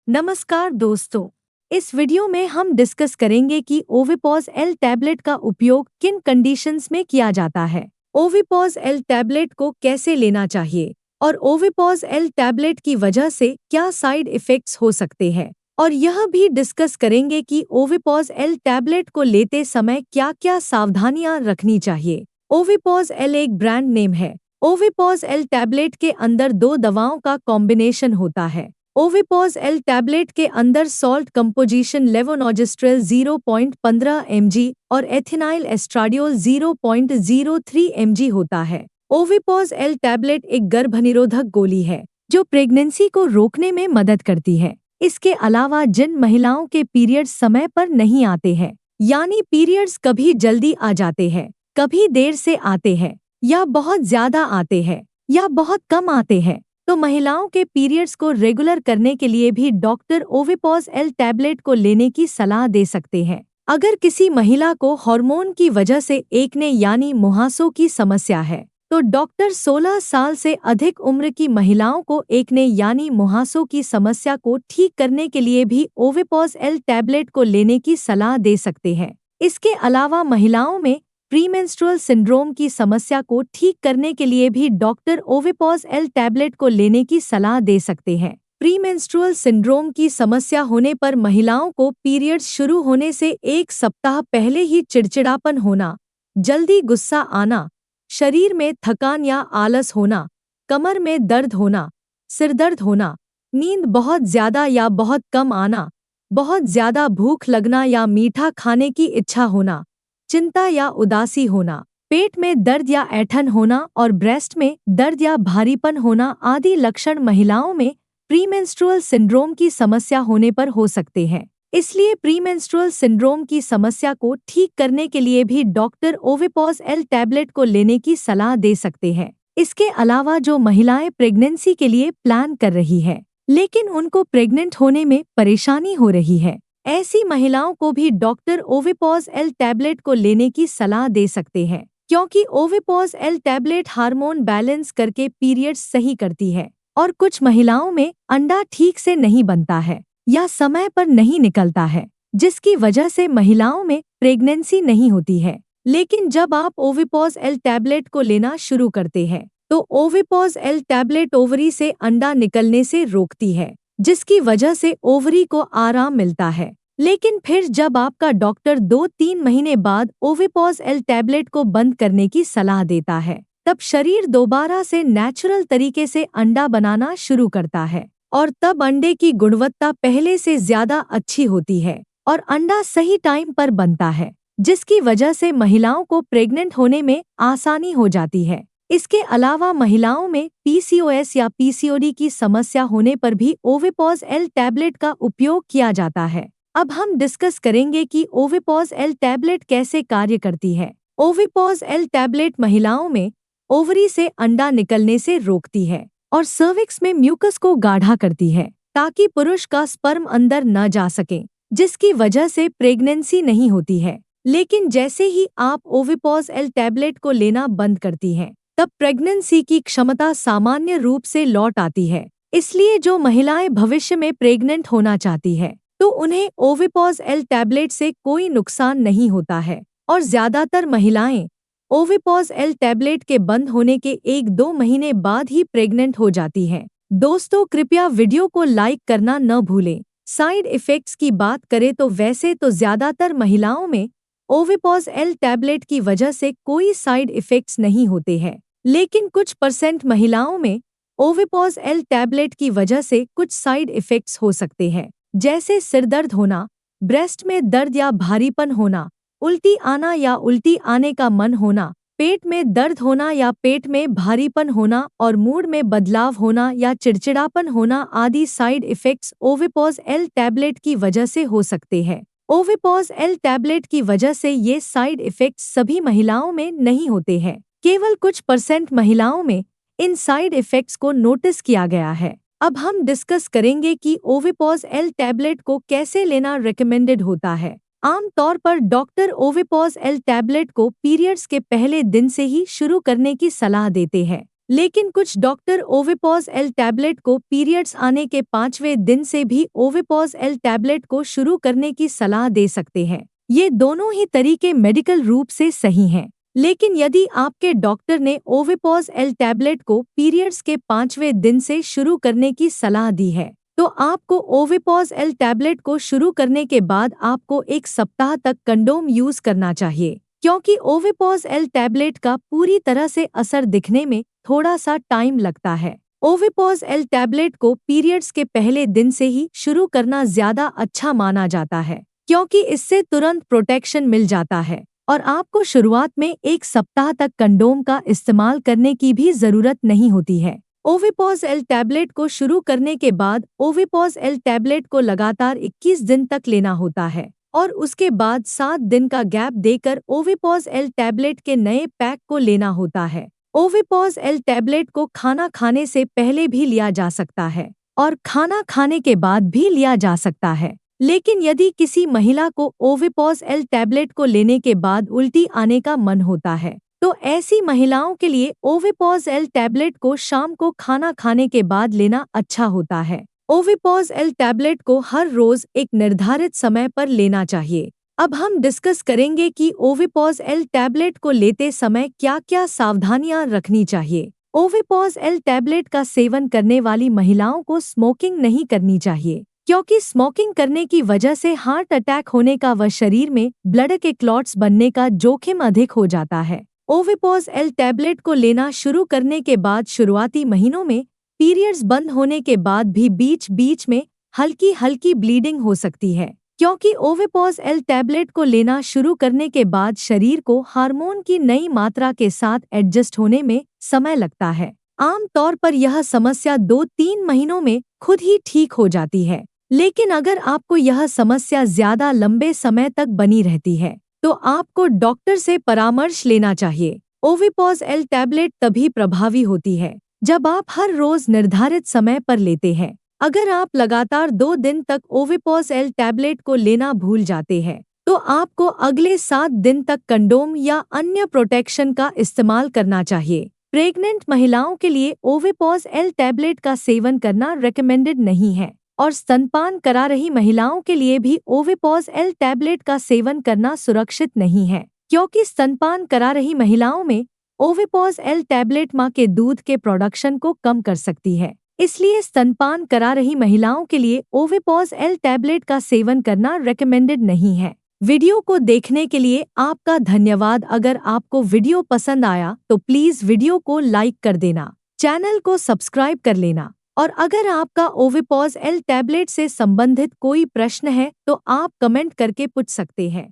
नमस्कार दोस्तों। इस वीडियो में हम डिस्कस करेंगे कि ओविपॉज एल टैबलेट का उपयोग किन कंडीशंस में किया जाता है, ओविपॉज एल टैबलेट को कैसे लेना चाहिए और ओविपॉज एल टैबलेट की वजह से क्या साइड इफ़ेक्ट्स हो सकते हैं। और यह भी डिस्कस करेंगे कि ओविपॉज एल टैबलेट को लेते समय क्या-क्या सावधानियां रखनी चाहिए। ओविपॉज एल एक ब्रांड नेम है। ओविपॉज एल टैबलेट के अंदर दो दवाओं का कॉम्बिनेशन होता है। ओविपॉज एल टैबलेट के अंदर सॉल्ट कंपोजिशन लेवोनॉर्जेस्ट्रेल 0.15 mg और एथिनाइल एस्ट्राडियोल 0.03 mg होता है। ओविपॉज एल टैबलेट एक गर्भनिरोधक गोली है जो प्रेगनेंसी को रोकने में मदद करती है। इसके अलावा जिन महिलाओं के पीरियड्स समय पर नहीं आते हैं, यानी पीरियड्स कभी जल्दी आ जाते हैं, कभी देर से आते हैं, या बहुत ज्यादा आते हैं, या बहुत कम आते हैं, तो महिलाओं के पीरियड्स को रेगुलर करने के लिए भी डॉक्टर ओविपॉज एल टैबलेट को लेने की सलाह दे सकते हैं। अगर किसी महिला को हार्मोन की वजह से एक्ने यानी मुहासों की समस्या है, तो डॉक्टर 16 साल से अधिक उम्र की महिलाओं को एक्ने यानी मुहासों की समस्या को ठीक करने के लिए भी ओविपॉज एल टैबलेट को लेने की सलाह दे सकते हैं। इसके अलावा महिलाओं में प्रीमेंस्ट्रुअल सिंड्रोम की समस्या को ठीक करने के लिए भी डॉक्टर ओविपॉज एल टैबलेट को लेने की सलाह दे सकते हैं। प्रीमेंस्ट्रुअल सिंड्रोम की समस्या होने पर महिलाओं को पीरियड्स शुरू होने से एक सप्ताह पहले ही चिड़चिड़ापन होना, जल्दी गुस्सा आना, शरीर में थकान या आलस होना, कमर में दर्द होना, सिरदर्द होना, नींद बहुत ज्यादा या बहुत कम आना, बहुत ज्यादा भूख लगना या मीठा खाने की इच्छा होना, चिंता या उदासी होना, पेट में दर्द या ऐंठन होना और ब्रेस्ट में दर्द या भारीपन होना आदि लक्षण महिलाओं में प्रीमेंस्ट्रुअल सिंड्रोम की समस्या होने पर हो सकते हैं। इसलिए प्रीमेंस्ट्रुअल सिंड्रोम की समस्या को ठीक करने के लिए भी डॉक्टर ओविपॉज एल टैबलेट को लेने की सलाह दे सकते हैं। इसके अलावा जो महिलाएं प्रेगनेंसी के लिए प्लान कर रही है, लेकिन उनको प्रेग्नेंट होने में परेशानी हो रही है, ऐसी महिलाओं को भी डॉक्टर ओविपॉज एल टैबलेट को लेने की सलाह दे सकते हैं, क्योंकि ओविपॉज एल टैबलेट हार्मोन बैलेंस करके पीरियड्स सही करती है। और कुछ महिलाओं में अंडा ठीक से नहीं बनता है या समय पर नहीं निकलता है, जिसकी वजह से महिलाओं में प्रेगनेंसी नहीं होती है। लेकिन जब आप ओविपॉज एल टैबलेट को लेना शुरू करते हैं, तो ओविपॉज एल टैबलेट ओवरी से अंडा निकलने से रोकती है, जिसकी वजह से ओवरी को आराम मिलता है। लेकिन फिर जब आपका डॉक्टर 2-3 महीने बाद ओविपॉज एल टैबलेट को बंद करने की सलाह देता है, तब शरीर दोबारा से नेचुरल तरीके से अंडा बनाना शुरू करता है और तब अंडे की गुणवत्ता पहले से ज्यादा अच्छी होती है और अंडा सही टाइम पर बनता है, जिसकी वजह से महिलाओं को प्रेग्नेंट होने में आसानी हो जाती है। इसके अलावा महिलाओं में पीसीओएस या पीसीओडी की समस्या होने पर भी ओविपॉज एल टैबलेट का उपयोग किया जाता है। अब हम डिस्कस करेंगे कि ओविपॉज एल टैबलेट कैसे कार्य करती है। ओविपॉज एल टैबलेट महिलाओं में ओवरी से अंडा निकलने से रोकती है और सर्विक्स में म्यूकस को गाढ़ा करती है, ताकि पुरुष का स्पर्म अंदर न जा सके, जिसकी वजह से प्रेगनेंसी नहीं होती है। लेकिन जैसे ही आप ओविपॉज एल टैबलेट को लेना बंद करती हैं, तब प्रेगनेंसी की क्षमता सामान्य रूप से लौट आती है। इसलिए जो महिलाएं भविष्य में प्रेग्नेंट होना चाहती है, तो उन्हें ओविपॉज एल टैबलेट से कोई नुकसान नहीं होता है और ज्यादातर महिलाएं ओविपॉज एल टैबलेट के बंद होने के 1-2 महीने बाद ही प्रेग्नेंट हो जाती हैं। दोस्तों, कृपया वीडियो को लाइक करना न भूलें। साइड इफ़ेक्ट्स की बात करें तो वैसे तो ज्यादातर महिलाओं में ओविपॉज एल टैबलेट की वजह से कोई साइड इफ़ेक्ट्स नहीं होते हैं, लेकिन कुछ % महिलाओं में ओविपॉज एल टैबलेट की वजह से कुछ साइड इफ़ेक्ट्स हो सकते हैं, जैसे सिरदर्द होना, ब्रेस्ट में दर्द या भारीपन होना, उल्टी आना या उल्टी आने का मन होना, पेट में दर्द होना या पेट में भारीपन होना और मूड में बदलाव होना या चिड़चिड़ापन होना आदि साइड इफ़ेक्ट्स ओविपॉज एल टैबलेट की वजह से हो सकते हैं। ओविपॉज एल टैबलेट की वजह से ये साइड इफ़ेक्ट्स सभी महिलाओं में नहीं होते हैं, केवल कुछ % महिलाओं में इन साइड इफ़ेक्ट्स को नोटिस किया गया है। अब हम डिस्कस करेंगे कि ओविपॉज एल टैबलेट को कैसे लेना रिकमेंडेड होता है। आमतौर पर डॉक्टर ओविपॉज एल टैबलेट को पीरियड्स के पहले दिन से ही शुरू करने की सलाह देते हैं, लेकिन कुछ डॉक्टर ओविपॉज एल टैबलेट को पीरियड्स आने के 5वें दिन से भी ओविपॉज एल टैबलेट को शुरू करने की सलाह दे सकते हैं। ये दोनों ही तरीके मेडिकल रूप से सही हैं। लेकिन यदि आपके डॉक्टर ने ओविपॉज एल टैबलेट को पीरियड्स के 5वें दिन से शुरू करने की सलाह दी है, तो आपको ओविपॉज एल टैबलेट को शुरू करने के बाद आपको 1 सप्ताह तक कंडोम यूज करना चाहिए, क्योंकि ओविपॉज एल टैबलेट का पूरी तरह से असर दिखने में थोड़ा सा टाइम लगता है। ओविपॉज एल टैबलेट को पीरियड्स के पहले दिन से ही शुरू करना ज्यादा अच्छा माना जाता है, क्योंकि इससे तुरंत प्रोटेक्शन मिल जाता है और आपको शुरुआत में 1 सप्ताह तक कंडोम का इस्तेमाल करने की भी जरूरत नहीं होती है। ओविपॉज एल टैबलेट को शुरू करने के बाद ओविपॉज एल टैबलेट को लगातार 21 दिन तक लेना होता है और उसके बाद 7 दिन का गैप देकर ओविपॉज एल टैबलेट के नए पैक को लेना होता है। ओविपॉज एल टैबलेट को खाना खाने से पहले भी लिया जा सकता है और खाना खाने के बाद भी लिया जा सकता है। लेकिन यदि किसी महिला को ओविपॉज एल टैबलेट को लेने के बाद उल्टी आने का मन होता है, तो ऐसी महिलाओं के लिए ओविपॉज एल टैबलेट को शाम को खाना खाने के बाद लेना अच्छा होता है। ओविपॉज एल टैबलेट को हर रोज एक निर्धारित समय पर लेना चाहिए। अब हम डिस्कस करेंगे कि ओविपॉज एल टैबलेट को लेते समय क्या-क्या सावधानियां रखनी चाहिए। ओविपॉज एल टैबलेट का सेवन करने वाली महिलाओं को स्मोकिंग नहीं करनी चाहिए, क्योंकि स्मोकिंग करने की वजह से हार्ट अटैक होने का व शरीर में ब्लड के क्लॉट्स बनने का जोखिम अधिक हो जाता है। ओविपॉज एल टैबलेट को लेना शुरू करने के बाद शुरुआती महीनों में पीरियड्स बंद होने के बाद भी बीच बीच में हल्की हल्की ब्लीडिंग हो सकती है, क्योंकि ओविपॉज एल टैबलेट को लेना शुरू करने के बाद शरीर को हार्मोन की नई मात्रा के साथ एडजस्ट होने में समय लगता है। आम तौर पर यह समस्या 2-3 महीनों में खुद ही ठीक हो जाती है, लेकिन अगर आपको यह समस्या ज्यादा लंबे समय तक बनी रहती है, तो आपको डॉक्टर से परामर्श लेना चाहिए। ओविपॉज एल टैबलेट तभी प्रभावी होती है जब आप हर रोज निर्धारित समय पर लेते हैं। अगर आप लगातार 2 दिन तक ओविपॉज एल टैबलेट को लेना भूल जाते हैं, तो आपको अगले 7 दिन तक कंडोम या अन्य प्रोटेक्शन का इस्तेमाल करना चाहिए। प्रेग्नेंट महिलाओं के लिए ओविपॉज एल टैबलेट का सेवन करना रेकमेंडेड नहीं है और स्तनपान करा रही महिलाओं के लिए भी ओविपॉज एल टैबलेट का सेवन करना सुरक्षित नहीं है, क्योंकि स्तनपान करा रही महिलाओं में ओविपॉज एल टैबलेट मां के दूध के प्रोडक्शन को कम कर सकती है। इसलिए स्तनपान करा रही महिलाओं के लिए ओविपॉज एल टैबलेट का सेवन करना रेकमेंडेड नहीं है। वीडियो को देखने के लिए आपका धन्यवाद। अगर आपको वीडियो पसंद आया तो प्लीज वीडियो को लाइक कर देना, चैनल को सब्सक्राइब कर लेना और अगर आपका ओविपॉज एल टैबलेट से संबंधित कोई प्रश्न है तो आप कमेंट करके पूछ सकते हैं।